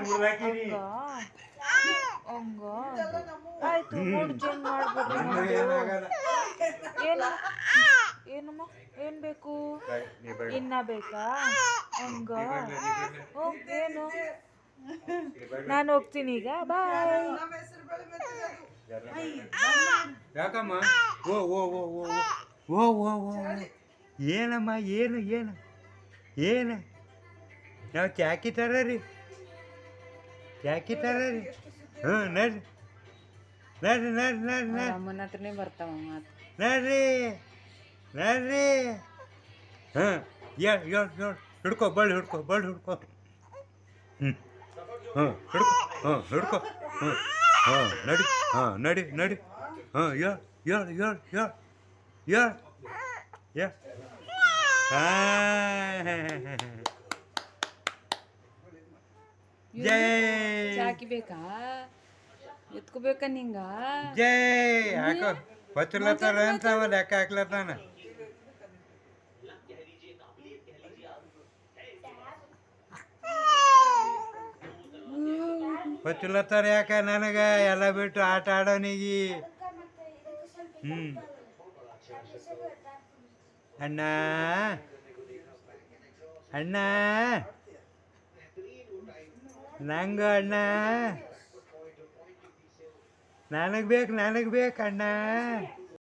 ಹಂಗ ಹಂಗ ಆಯ್ತು ಮೂಡ್ ಚೇಂಜ್ ಮಾಡ್ಬಿಡ್ರಿ ಏನು ಏನಮ್ಮ ಏನ್ ಬೇಕು ಇನ್ನ ಬೇಕಾ ಹಂಗ ಏನು ನಾನು ಹೋಗ್ತೀನಿ ಈಗ ಬಾಯ್ ಯಾಕಮ್ಮ ಓ ಓ ಓ ಓ ಓ ಓ ಓ ಏನಮ್ಮ ಏನು ಏನು ಏನು ನಾವು ಚಾಕಿ ತರ್ರಿ ಚಾಕಿ ತರ್ರಿ ಹ್ಞೂ ನಡ್ರಿ ನಡ್ರಿ ನಡ್ರಿ ನಡ್ರಿ ನಡ್ರಿ ಅಮ್ಮನ ಹತ್ರನೇ ಬರ್ತಾವ ಮಾತು ನಡ್ರಿ ನಡ್ರಿ ಹಾಂ ಹಿಡ್ಕೊ ಬಳ್ಳಿ ಹಿಡ್ಕೊ ಹ್ಞೂ ಹಾಂ ಹಿಡ್ಕೊ ಹ್ಞೂ ಹಾಂ ನಡಿ ಹಾಂ ಹೇಳು ಜೈ ಚಾಕಿ ಬೇಕಾ ಎತ್ಕೋಬೇಕಾ ನಿಂಗ ಜೈ ಹಾಕೋ ಬಚ್ಚಲತ್ತಾರ ಅಂತ ಲೆಕ್ಕ ಹಾಕ್ಲತ್ತಾನ ಬಚ್ಚಲತ್ತಾರ ಯಾಕ ನನಗೆ ಎಲ್ಲ ಬಿಟ್ಟು ಆಟ ಆಡೋನಿಗಿ ಹ್ಞೂ ಅಣ್ಣ ಅಣ್ಣ ನಂಗ ಅಣ್ಣ ನನಗೆ ಬೇಕು ಅಣ್ಣ